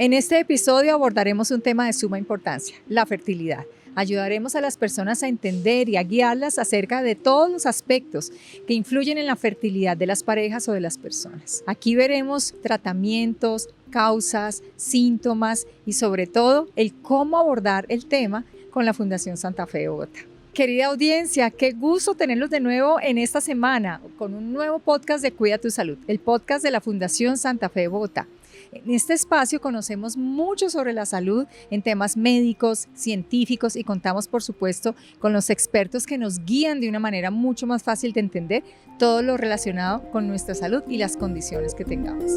En este episodio abordaremos un tema de suma importancia, la fertilidad. Ayudaremos a las personas a entender y a guiarlas acerca de todos los aspectos que influyen en la fertilidad de las parejas o de las personas. Aquí veremos tratamientos, causas, síntomas y sobre todo el cómo abordar el tema con la Fundación Santa Fe de Bogotá. Querida audiencia, qué gusto tenerlos de nuevo en esta semana con un nuevo podcast de Cuida tu Salud, el podcast de la Fundación Santa Fe de Bogotá. En este espacio conocemos mucho sobre la salud en temas médicos, científicos y contamos, por supuesto, con los expertos que nos guían de una manera mucho más fácil de entender todo lo relacionado con nuestra salud y las condiciones que tengamos.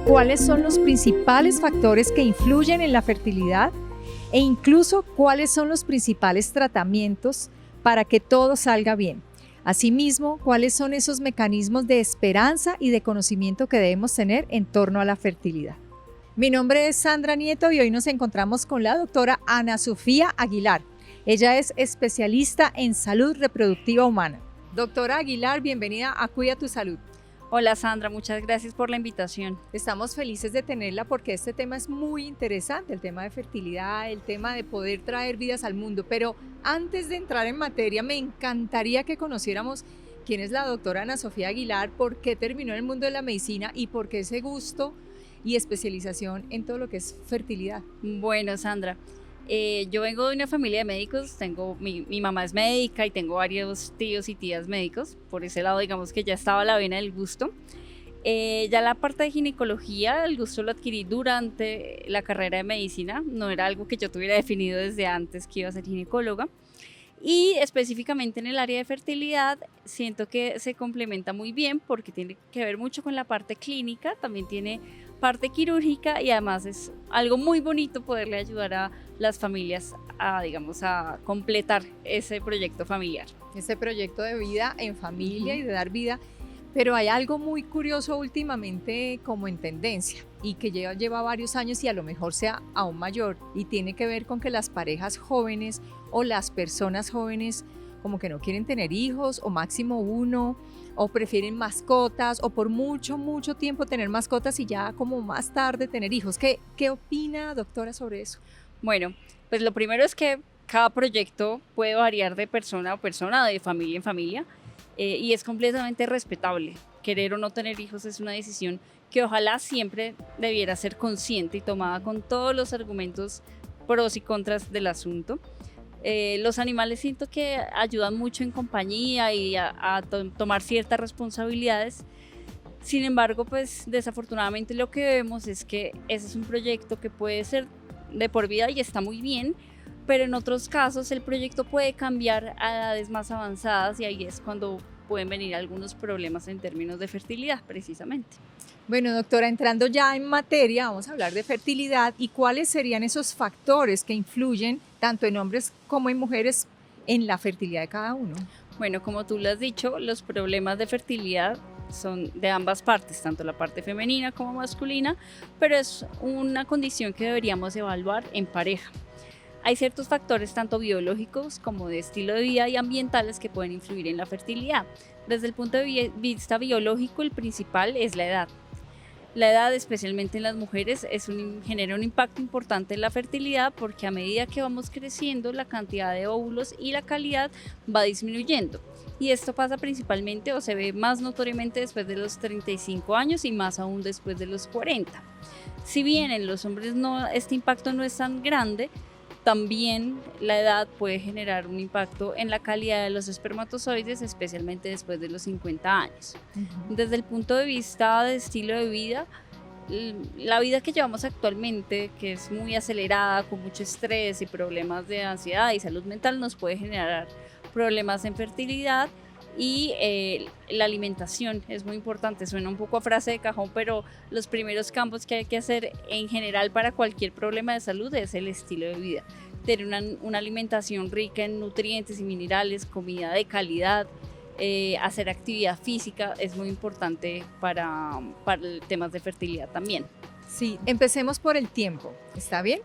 ¿Cuáles son los principales factores que influyen en la fertilidad? E incluso, ¿cuáles son los principales tratamientos para que todo salga bien? Asimismo, ¿cuáles son esos mecanismos de esperanza y de conocimiento que debemos tener en torno a la fertilidad? Mi nombre es Sandra Nieto y hoy nos encontramos con la doctora Ana Sofía Aguilar. Ella es especialista en salud reproductiva humana. Doctora Aguilar, bienvenida a Cuida tu Salud. Hola Sandra, muchas gracias por la invitación. Estamos felices de tenerla porque este tema es muy interesante, el tema de fertilidad, el tema de poder traer vidas al mundo. Pero antes de entrar en materia, me encantaría que conociéramos quién es la doctora Ana Sofía Aguilar, por qué terminó en el mundo de la medicina y por qué ese gusto y especialización en todo lo que es fertilidad. Bueno, Sandra, yo vengo de una familia de médicos, mi mamá es médica y tengo varios tíos y tías médicos, por ese lado digamos que ya estaba la vena del gusto. Ya la parte de ginecología, el gusto lo adquirí durante la carrera de medicina, no era algo que yo tuviera definido desde antes que iba a ser ginecóloga. Y específicamente en el área de fertilidad siento que se complementa muy bien porque tiene que ver mucho con la parte clínica, también tiene parte quirúrgica y además es algo muy bonito poderle ayudar a las familias a completar ese proyecto familiar. Ese proyecto de vida en familia y de dar vida, pero hay algo muy curioso últimamente como en tendencia y que lleva varios años y a lo mejor sea aún mayor y tiene que ver con que las parejas jóvenes o las personas jóvenes como que no quieren tener hijos o máximo uno o prefieren mascotas o por mucho tiempo tener mascotas y ya como más tarde tener hijos. ¿Qué opina, doctora, sobre eso? Bueno, pues lo primero es que cada proyecto puede variar de persona a persona, de familia en familia, y es completamente respetable. Querer o no tener hijos es una decisión que ojalá siempre debiera ser consciente y tomada con todos los argumentos pros y contras del asunto. Los animales siento que ayudan mucho en compañía y a tomar ciertas responsabilidades. Sin embargo, pues desafortunadamente lo que vemos es que ese es un proyecto que puede ser de por vida y está muy bien, pero en otros casos el proyecto puede cambiar a edades más avanzadas y ahí es cuando pueden venir algunos problemas en términos de fertilidad precisamente. Bueno, doctora, entrando ya en materia, vamos a hablar de fertilidad y cuáles serían esos factores que influyen tanto en hombres como en mujeres en la fertilidad de cada uno. Bueno, como tú lo has dicho, los problemas de fertilidad son de ambas partes, tanto la parte femenina como masculina, pero es una condición que deberíamos evaluar en pareja. Hay ciertos factores tanto biológicos como de estilo de vida y ambientales que pueden influir en la fertilidad. Desde el punto de vista biológico, el principal es la edad. La edad, especialmente en las mujeres, genera un impacto importante en la fertilidad porque a medida que vamos creciendo, la cantidad de óvulos y la calidad va disminuyendo. Y esto pasa principalmente o se ve más notoriamente después de los 35 años y más aún después de los 40. Si bien en los hombres este impacto no es tan grande, también la edad puede generar un impacto en la calidad de los espermatozoides, especialmente después de los 50 años. Desde el punto de vista de estilo de vida, la vida que llevamos actualmente, que es muy acelerada, con mucho estrés y problemas de ansiedad y salud mental, nos puede generar problemas en fertilidad y la alimentación es muy importante. Suena un poco a frase de cajón, pero los primeros cambios que hay que hacer en general para cualquier problema de salud es el estilo de vida. Tener una alimentación rica en nutrientes y minerales, comida de calidad, hacer actividad física es muy importante para temas de fertilidad también. Sí, empecemos por el tiempo, ¿está bien?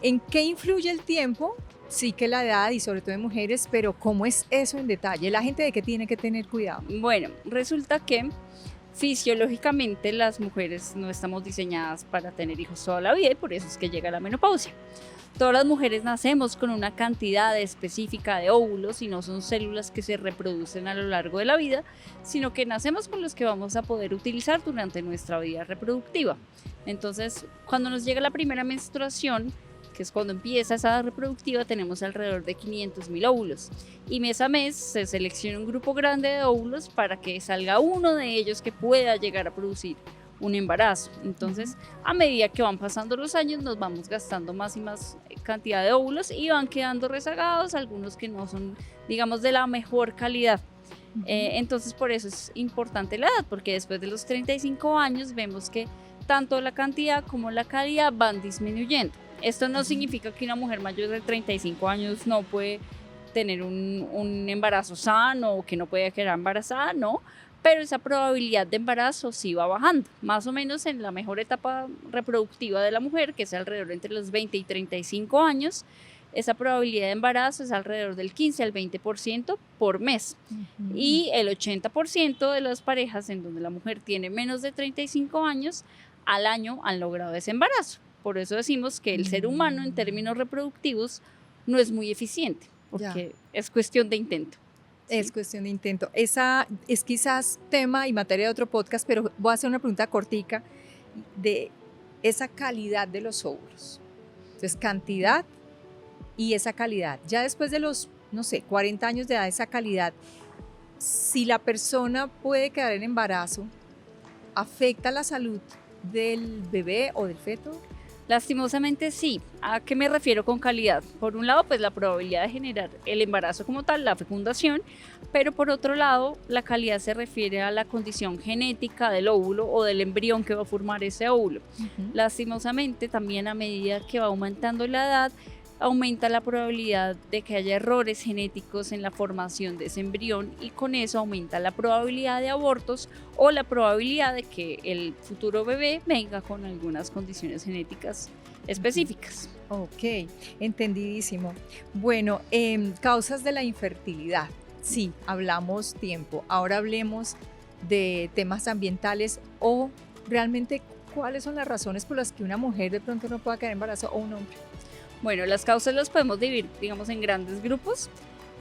¿En qué influye el tiempo? Sí que la edad y sobre todo en mujeres, pero ¿cómo es eso en detalle? La gente de qué tiene que tener cuidado. Bueno, resulta que fisiológicamente las mujeres no estamos diseñadas para tener hijos toda la vida y por eso es que llega la menopausia. Todas las mujeres nacemos con una cantidad específica de óvulos y no son células que se reproducen a lo largo de la vida, sino que nacemos con los que vamos a poder utilizar durante nuestra vida reproductiva. Entonces, cuando nos llega la primera menstruación, que es cuando empieza esa edad reproductiva, tenemos alrededor de 500.000 óvulos. Y mes a mes se selecciona un grupo grande de óvulos para que salga uno de ellos que pueda llegar a producir un embarazo. Entonces, a medida que van pasando los años, nos vamos gastando más y más cantidad de óvulos y van quedando rezagados, algunos que no son, digamos, de la mejor calidad. Entonces, por eso es importante la edad, porque después de los 35 años vemos que tanto la cantidad como la calidad van disminuyendo. Esto no significa que una mujer mayor de 35 años no puede tener un embarazo sano o que no puede quedar embarazada, no, pero esa probabilidad de embarazo sí va bajando, más o menos en la mejor etapa reproductiva de la mujer, que es alrededor entre los 20 y 35 años, esa probabilidad de embarazo es alrededor del 15 al 20% por mes. Y el 80% de las parejas en donde la mujer tiene menos de 35 años, al año han logrado ese embarazo. Por eso decimos que el ser humano en términos reproductivos no es muy eficiente, porque es cuestión de intento. Es cuestión de intento. Esa es quizás tema y materia de otro podcast, pero voy a hacer una pregunta cortica de esa calidad de los óvulos. Entonces, cantidad y esa calidad. Ya después de los, no sé, 40 años de edad, esa calidad, si la persona puede quedar en embarazo, ¿afecta la salud del bebé o del feto? Lastimosamente sí. ¿A qué me refiero con calidad? Por un lado, pues la probabilidad de generar el embarazo como tal, la fecundación, pero por otro lado, la calidad se refiere a la condición genética del óvulo o del embrión que va a formar ese óvulo. Lastimosamente, también a medida que va aumentando la edad, aumenta la probabilidad de que haya errores genéticos en la formación de ese embrión y con eso aumenta la probabilidad de abortos o la probabilidad de que el futuro bebé venga con algunas condiciones genéticas específicas. Ok, entendidísimo. Bueno, causas de la infertilidad. Sí, hablamos tiempo. Ahora hablemos de temas ambientales o realmente cuáles son las razones por las que una mujer de pronto no pueda quedar embarazada o un hombre. Bueno, las causas las podemos dividir, digamos, en grandes grupos.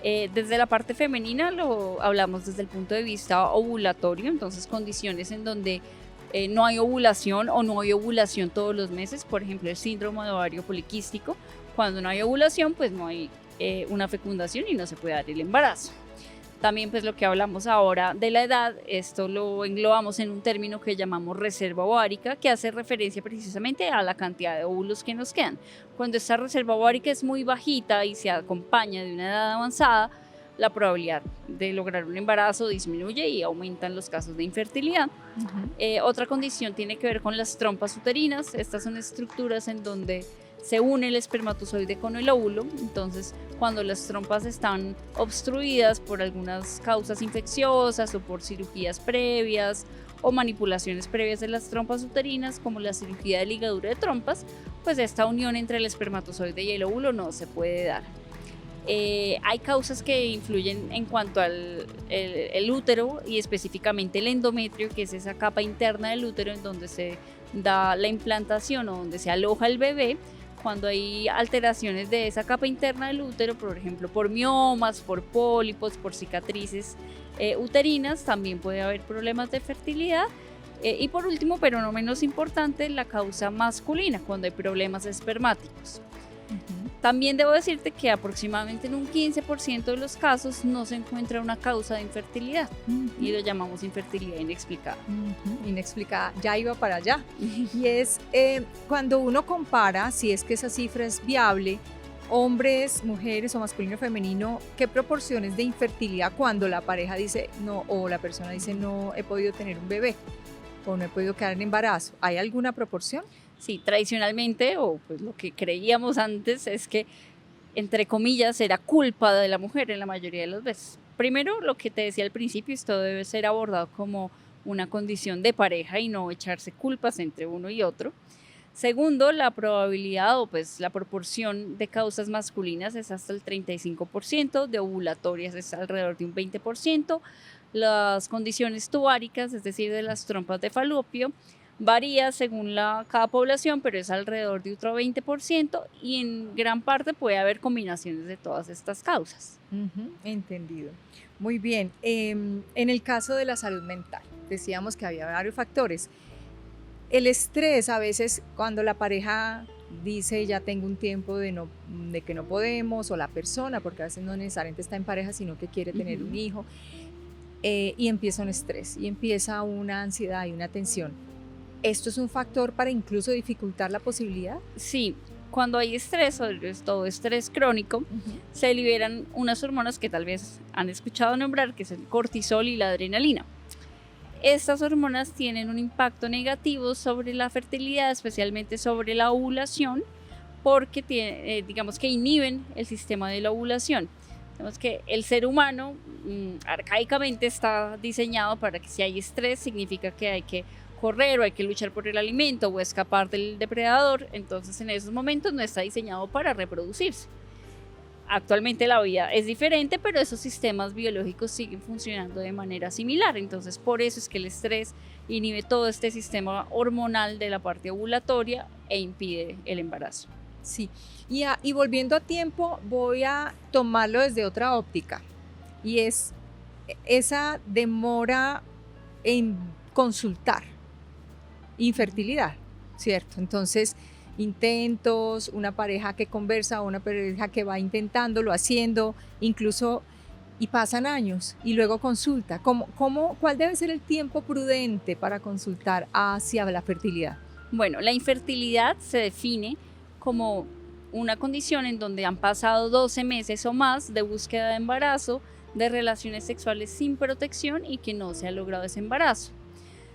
Desde la parte femenina lo hablamos desde el punto de vista ovulatorio, entonces condiciones en donde no hay ovulación o no hay ovulación todos los meses, por ejemplo, el síndrome de ovario poliquístico. Cuando no hay ovulación, pues no hay una fecundación y no se puede dar el embarazo. También pues lo que hablamos ahora de la edad, esto lo englobamos en un término que llamamos reserva ovárica, que hace referencia precisamente a la cantidad de óvulos que nos quedan. Cuando esta reserva ovárica es muy bajita y se acompaña de una edad avanzada, la probabilidad de lograr un embarazo disminuye y aumentan los casos de infertilidad. Otra condición tiene que ver con las trompas uterinas. Estas son estructuras en donde se une el espermatozoide con el óvulo, entonces cuando las trompas están obstruidas por algunas causas infecciosas o por cirugías previas o manipulaciones previas de las trompas uterinas, como la cirugía de ligadura de trompas, pues esta unión entre el espermatozoide y el óvulo no se puede dar. Hay causas que influyen en cuanto al el útero y específicamente el endometrio, que es esa capa interna del útero en donde se da la implantación o donde se aloja el bebé. Cuando hay alteraciones de esa capa interna del útero, por ejemplo por miomas, por pólipos, por cicatrices uterinas, también puede haber problemas de fertilidad. Y por último, pero no menos importante, la causa masculina, cuando hay problemas espermáticos. También debo decirte que aproximadamente en un 15% de los casos no se encuentra una causa de infertilidad y lo llamamos infertilidad inexplicada. Inexplicada, ya iba para allá. Y es cuando uno compara, si es que esa cifra es viable, hombres, mujeres o masculino, femenino, ¿qué proporciones de infertilidad cuando la pareja dice no o la persona dice no he podido tener un bebé o no he podido quedar en embarazo? ¿Hay alguna proporción? Sí, tradicionalmente, o pues lo que creíamos antes es que, entre comillas, era culpa de la mujer en la mayoría de las veces. Primero, lo que te decía al principio, esto debe ser abordado como una condición de pareja y no echarse culpas entre uno y otro. Segundo, la probabilidad o pues la proporción de causas masculinas es hasta el 35%, de ovulatorias es alrededor de un 20%, las condiciones tubáricas, es decir, de las trompas de falopio, varía según cada población, pero es alrededor de otro 20% y en gran parte puede haber combinaciones de todas estas causas. Entendido. Muy bien. En el caso de la salud mental, decíamos que había varios factores. El estrés, a veces cuando la pareja dice ya tengo un tiempo de que no podemos, o la persona, porque a veces no necesariamente está en pareja, sino que quiere tener un hijo, y empieza un estrés, y empieza una ansiedad y una tensión. ¿Esto es un factor para incluso dificultar la posibilidad? Sí, cuando hay estrés, sobre todo estrés crónico, se liberan unas hormonas que tal vez han escuchado nombrar, que es el cortisol y la adrenalina. Estas hormonas tienen un impacto negativo sobre la fertilidad, especialmente sobre la ovulación, porque digamos que inhiben el sistema de la ovulación. Digamos que el ser humano arcaicamente está diseñado para que si hay estrés significa que hay que correr o hay que luchar por el alimento o escapar del depredador, entonces en esos momentos no está diseñado para reproducirse. Actualmente la vida es diferente, pero esos sistemas biológicos siguen funcionando de manera similar, entonces por eso es que el estrés inhibe todo este sistema hormonal de la parte ovulatoria e impide el embarazo. Sí, y volviendo a tiempo, voy a tomarlo desde otra óptica, y es esa demora en consultar infertilidad, ¿cierto? Entonces, intentos, una pareja que conversa, una pareja que va intentándolo, haciendo, incluso, y pasan años, y luego consulta. ¿Cuál debe ser el tiempo prudente para consultar hacia la fertilidad? Bueno, la infertilidad se define como una condición en donde han pasado 12 meses o más de búsqueda de embarazo, de relaciones sexuales sin protección y que no se ha logrado ese embarazo.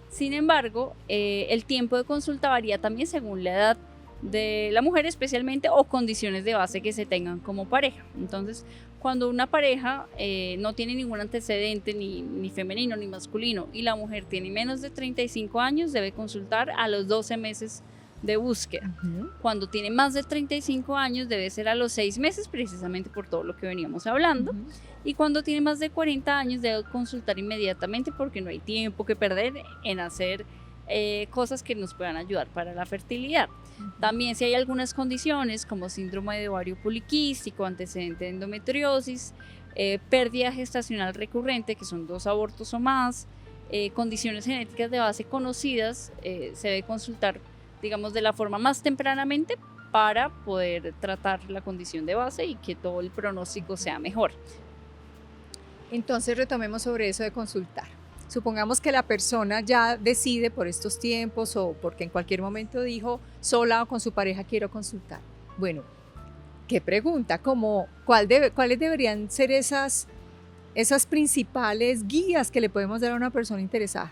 Sin embargo, el tiempo de consulta varía también según la edad de la mujer especialmente o condiciones de base que se tengan como pareja. Entonces, cuando una pareja no tiene ningún antecedente ni femenino ni masculino y la mujer tiene menos de 35 años, debe consultar a los 12 meses de búsqueda. Cuando tiene más de 35 años debe ser a los 6 meses, precisamente por todo lo que veníamos hablando. Y cuando tiene más de 40 años debe consultar inmediatamente porque no hay tiempo que perder en hacer cosas que nos puedan ayudar para la fertilidad. También si hay algunas condiciones como síndrome de ovario poliquístico, antecedente de endometriosis, pérdida gestacional recurrente, que son 2 abortos o más, condiciones genéticas de base conocidas, se debe consultar, digamos, de la forma más tempranamente para poder tratar la condición de base y que todo el pronóstico sea mejor. Entonces retomemos sobre eso de consultar. Supongamos que la persona ya decide por estos tiempos o porque en cualquier momento dijo sola o con su pareja quiero consultar. Bueno, ¿qué pregunta? ¿Cuáles deberían ser esas principales guías que le podemos dar a una persona interesada?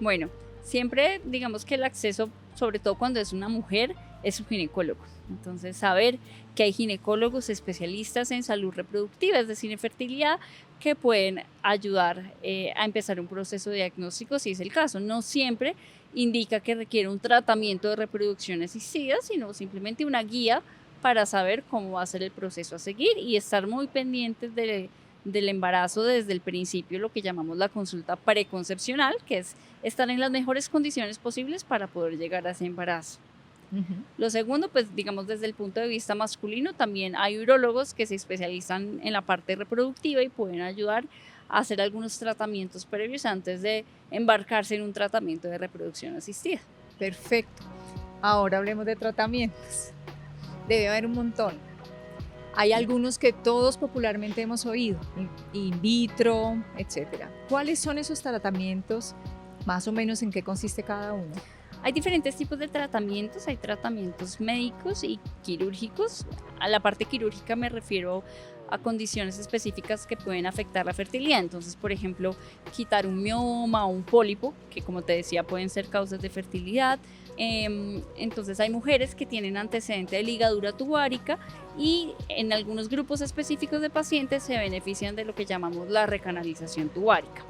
Bueno, siempre digamos que el acceso, sobre todo cuando es una mujer, es su ginecólogo. Entonces, saber que hay ginecólogos especialistas en salud reproductiva, es decir, en fertilidad, que pueden ayudar a empezar un proceso de diagnóstico si es el caso. No siempre indica que requiere un tratamiento de reproducción asistida, sino simplemente una guía para saber cómo va a ser el proceso a seguir y estar muy pendientes del embarazo desde el principio, lo que llamamos la consulta preconcepcional, que es estar en las mejores condiciones posibles para poder llegar a ese embarazo. Lo segundo, pues digamos desde el punto de vista masculino, también hay urólogos que se especializan en la parte reproductiva y pueden ayudar a hacer algunos tratamientos previos antes de embarcarse en un tratamiento de reproducción asistida. Perfecto. Ahora hablemos de tratamientos. Debe haber un montón. Hay algunos que todos popularmente hemos oído, in vitro, etcétera. ¿Cuáles son esos tratamientos? Más o menos en qué consiste cada uno. Hay diferentes tipos de tratamientos, hay tratamientos médicos y quirúrgicos. A la parte quirúrgica me refiero a condiciones específicas que pueden afectar la fertilidad. Entonces, por ejemplo, quitar un mioma o un pólipo, que como te decía pueden ser causas de fertilidad. Entonces hay mujeres que tienen antecedente de ligadura tubárica y en algunos grupos específicos de pacientes se benefician de lo que llamamos la recanalización tubárica.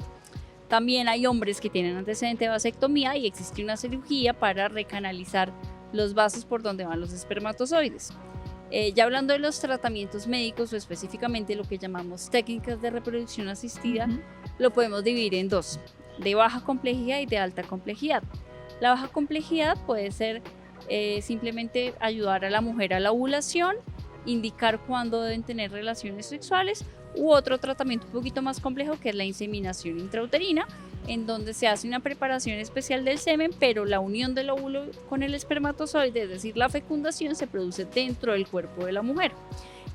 También hay hombres que tienen antecedente de vasectomía y existe una cirugía para recanalizar los vasos por donde van los espermatozoides. Ya hablando de los tratamientos médicos o específicamente lo que llamamos técnicas de reproducción asistida, lo podemos dividir en dos, de baja complejidad y de alta complejidad. La baja complejidad puede ser simplemente ayudar a la mujer a la ovulación, indicar cuándo deben tener relaciones sexuales, u otro tratamiento un poquito más complejo que es la inseminación intrauterina, en donde se hace una preparación especial del semen, pero la unión del óvulo con el espermatozoide, es decir, la fecundación, se produce dentro del cuerpo de la mujer.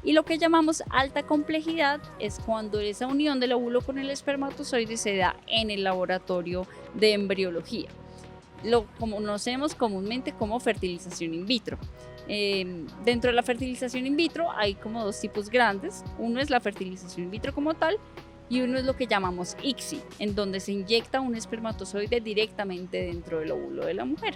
Y lo que llamamos alta complejidad es cuando esa unión del óvulo con el espermatozoide se da en el laboratorio de embriología. Lo conocemos comúnmente como fertilización in vitro. Dentro de la fertilización in vitro hay como dos tipos grandes. Uno es la fertilización in vitro como tal y uno es lo que llamamos ICSI, en donde se inyecta un espermatozoide directamente dentro del óvulo de la mujer.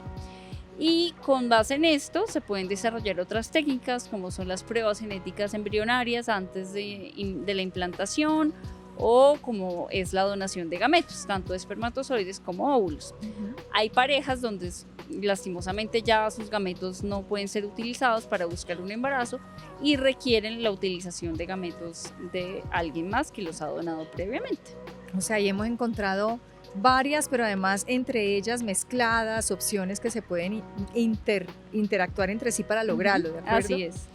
Y con base en esto se pueden desarrollar otras técnicas como son las pruebas genéticas embrionarias antes de la implantación, o como es la donación de gametos, tanto de espermatozoides como óvulos. Hay parejas donde lastimosamente ya sus gametos no pueden ser utilizados para buscar un embarazo y requieren la utilización de gametos de alguien más que los ha donado previamente. O sea, ahí hemos encontrado varias, pero además entre ellas mezcladas, opciones que se pueden interactuar entre sí para lograrlo, ¿de acuerdo? Así es.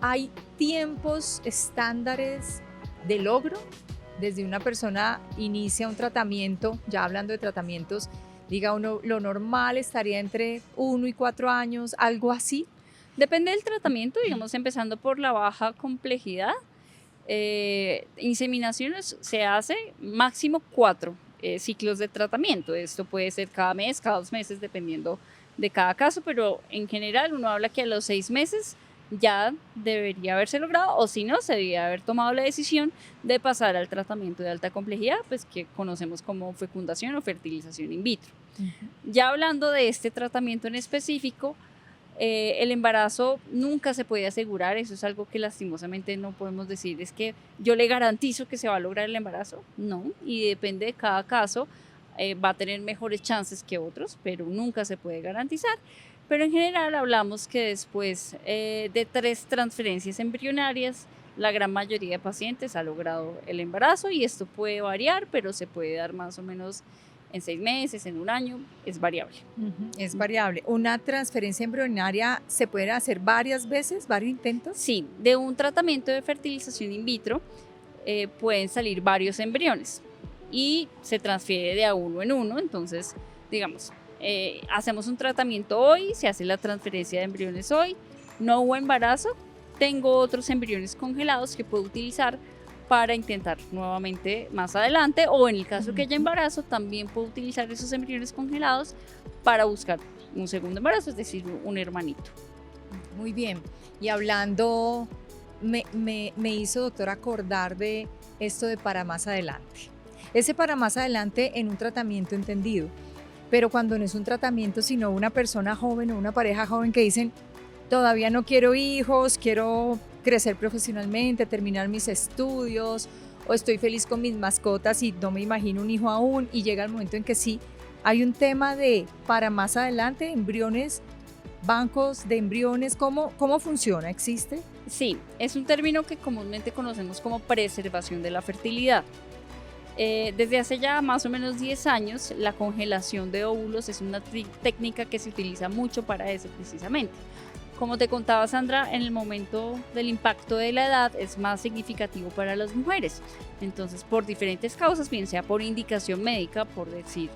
¿Hay tiempos estándares de logro? Desde una persona inicia un tratamiento, ya hablando de tratamientos, diga uno, lo normal estaría entre 1 y 4 años, algo así. Depende del tratamiento, digamos, empezando por la baja complejidad. Inseminaciones se hace máximo 4 ciclos de tratamiento. Esto puede ser cada mes, cada 2 meses, dependiendo de cada caso, pero en general uno habla que a los 6 meses ya debería haberse logrado, o si no, se debería haber tomado la decisión de pasar al tratamiento de alta complejidad, pues que conocemos como fecundación o fertilización in vitro. Ya hablando de este tratamiento en específico, el embarazo nunca se puede asegurar, eso es algo que lastimosamente no podemos decir, es que yo le garantizo que se va a lograr el embarazo, no, y depende de cada caso, va a tener mejores chances que otros, pero nunca se puede garantizar. Pero en general hablamos que después de 3 transferencias embrionarias, la gran mayoría de pacientes ha logrado el embarazo y esto puede variar, pero se puede dar más o menos en 6 meses, en 1 año, es variable. Es variable. ¿Una transferencia embrionaria se puede hacer varias veces, varios intentos? Sí, de un tratamiento de fertilización in vitro pueden salir varios embriones y se transfiere de a uno en uno, entonces digamos, hacemos un tratamiento hoy, se hace la transferencia de embriones hoy, no hubo embarazo, tengo otros embriones congelados que puedo utilizar para intentar nuevamente más adelante, o en el caso que haya embarazo también puedo utilizar esos embriones congelados para buscar un segundo embarazo, es decir, un hermanito. Muy bien, y hablando, me hizo, doctor, acordar de esto de para más adelante. Ese para más adelante en un tratamiento entendido, pero cuando no es un tratamiento, sino una persona joven o una pareja joven que dicen, todavía no quiero hijos, quiero crecer profesionalmente, terminar mis estudios, o estoy feliz con mis mascotas y no me imagino un hijo aún, y llega el momento en que sí, hay un tema de para más adelante, embriones, bancos de embriones, ¿cómo funciona? ¿Existe? Sí, es un término que comúnmente conocemos como preservación de la fertilidad. Desde hace ya más o menos 10 años, la congelación de óvulos es una técnica que se utiliza mucho para eso precisamente. Como te contaba Sandra, en el momento del impacto de la edad es más significativo para las mujeres. Entonces, por diferentes causas, bien sea por indicación médica, por decir,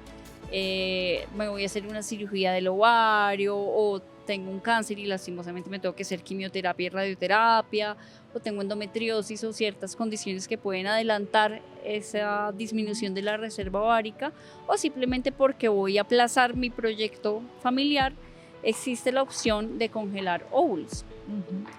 me voy a hacer una cirugía del ovario, o tengo un cáncer y lastimosamente me tengo que hacer quimioterapia y radioterapia, o tengo endometriosis o ciertas condiciones que pueden adelantar esa disminución de la reserva ovárica, o simplemente porque voy a aplazar mi proyecto familiar, existe la opción de congelar óvulos.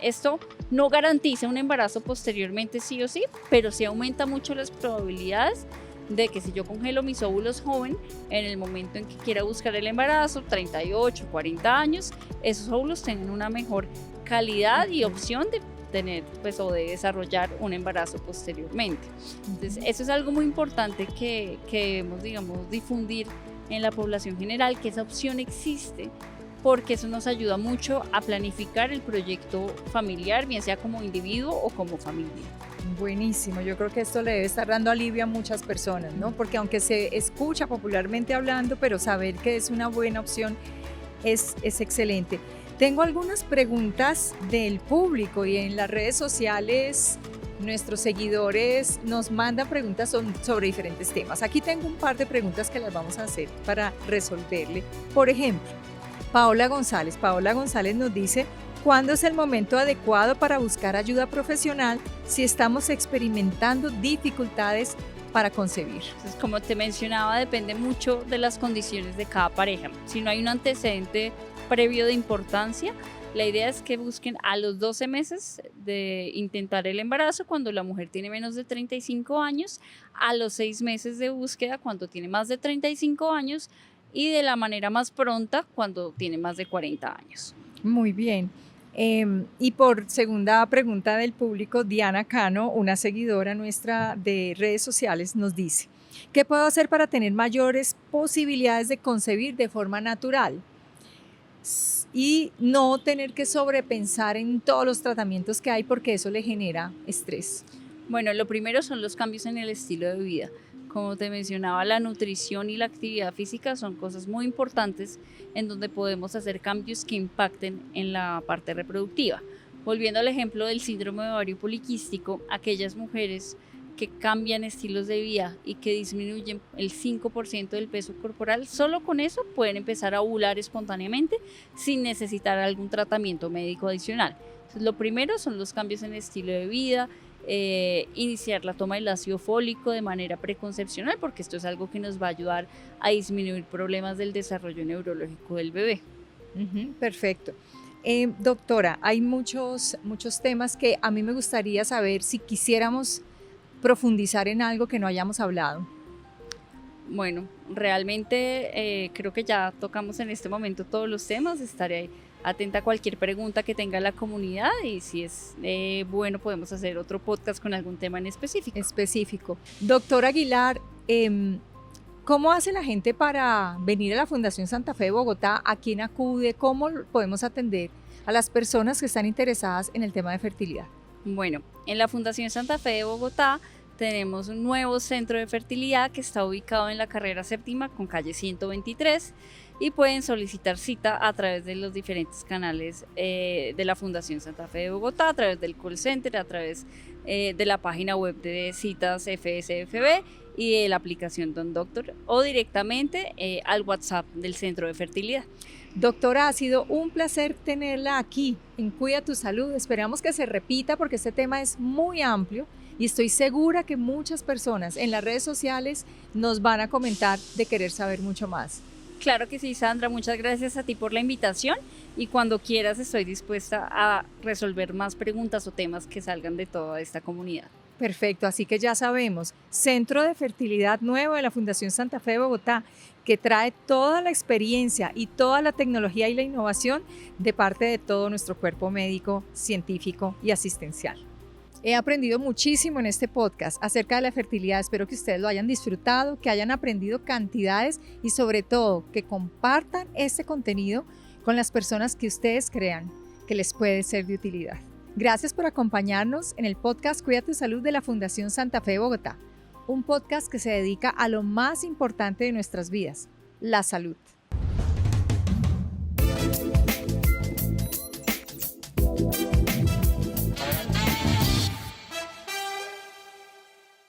Esto no garantiza un embarazo posteriormente sí o sí, pero sí aumenta mucho las probabilidades de que si yo congelo mis óvulos joven, en el momento en que quiera buscar el embarazo, 38, 40 años, esos óvulos tengan una mejor calidad y opción de tener pues, o de desarrollar un embarazo posteriormente. Entonces, eso es algo muy importante que debemos, digamos, difundir en la población general, que esa opción existe, porque eso nos ayuda mucho a planificar el proyecto familiar, bien sea como individuo o como familia. Buenísimo, yo creo que esto le debe estar dando alivio a muchas personas, ¿no? Porque aunque se escucha popularmente hablando, pero saber que es una buena opción es excelente. Tengo algunas preguntas del público y en las redes sociales nuestros seguidores nos mandan preguntas sobre diferentes temas. Aquí tengo un par de preguntas que las vamos a hacer para resolverle. Por ejemplo, Paola González nos dice: ¿cuándo es el momento adecuado para buscar ayuda profesional si estamos experimentando dificultades para concebir? Entonces, como te mencionaba, depende mucho de las condiciones de cada pareja. Si no hay un antecedente previo de importancia, la idea es que busquen a los 12 meses de intentar el embarazo cuando la mujer tiene menos de 35 años, a los 6 meses de búsqueda cuando tiene más de 35 años y de la manera más pronta cuando tiene más de 40 años. Muy bien. Y por segunda pregunta del público, Diana Cano, una seguidora nuestra de redes sociales, nos dice: ¿qué puedo hacer para tener mayores posibilidades de concebir de forma natural y no tener que sobrepensar en todos los tratamientos que hay, porque eso le genera estrés? Bueno, lo primero son los cambios en el estilo de vida. Como te mencionaba, la nutrición y la actividad física son cosas muy importantes en donde podemos hacer cambios que impacten en la parte reproductiva. Volviendo al ejemplo del síndrome de ovario poliquístico, aquellas mujeres que cambian estilos de vida y que disminuyen el 5% del peso corporal, solo con eso pueden empezar a ovular espontáneamente sin necesitar algún tratamiento médico adicional. Entonces, lo primero son los cambios en el estilo de vida, iniciar la toma del ácido fólico de manera preconcepcional, porque esto es algo que nos va a ayudar a disminuir problemas del desarrollo neurológico del bebé. Perfecto. Doctora, hay muchos temas que a mí me gustaría saber si quisiéramos profundizar en algo que no hayamos hablado. Bueno, realmente creo que ya tocamos en este momento todos los temas. Estaré atenta a cualquier pregunta que tenga la comunidad y si es bueno podemos hacer otro podcast con algún tema en específico. Doctor Aguilar, ¿cómo hace la gente para venir a la Fundación Santa Fe de Bogotá? ¿A quién acude? ¿Cómo podemos atender a las personas que están interesadas en el tema de fertilidad? Bueno, en la Fundación Santa Fe de Bogotá tenemos un nuevo centro de fertilidad que está ubicado en la carrera séptima con calle 123 y pueden solicitar cita a través de los diferentes canales de la Fundación Santa Fe de Bogotá, a través del call center, a través de la página web de citas FSFB y de la aplicación Don Doctor o directamente al WhatsApp del centro de fertilidad. Doctora, ha sido un placer tenerla aquí en Cuida tu Salud. Esperamos que se repita porque este tema es muy amplio y estoy segura que muchas personas en las redes sociales nos van a comentar de querer saber mucho más. Claro que sí, Sandra, muchas gracias a ti por la invitación y cuando quieras estoy dispuesta a resolver más preguntas o temas que salgan de toda esta comunidad. Perfecto, así que ya sabemos, Centro de Fertilidad Nuevo de la Fundación Santa Fe de Bogotá, que trae toda la experiencia y toda la tecnología y la innovación de parte de todo nuestro cuerpo médico, científico y asistencial. He aprendido muchísimo en este podcast acerca de la fertilidad. Espero que ustedes lo hayan disfrutado, que hayan aprendido cantidades y sobre todo que compartan este contenido con las personas que ustedes crean que les puede ser de utilidad. Gracias por acompañarnos en el podcast Cuida tu Salud de la Fundación Santa Fe de Bogotá, un podcast que se dedica a lo más importante de nuestras vidas, la salud.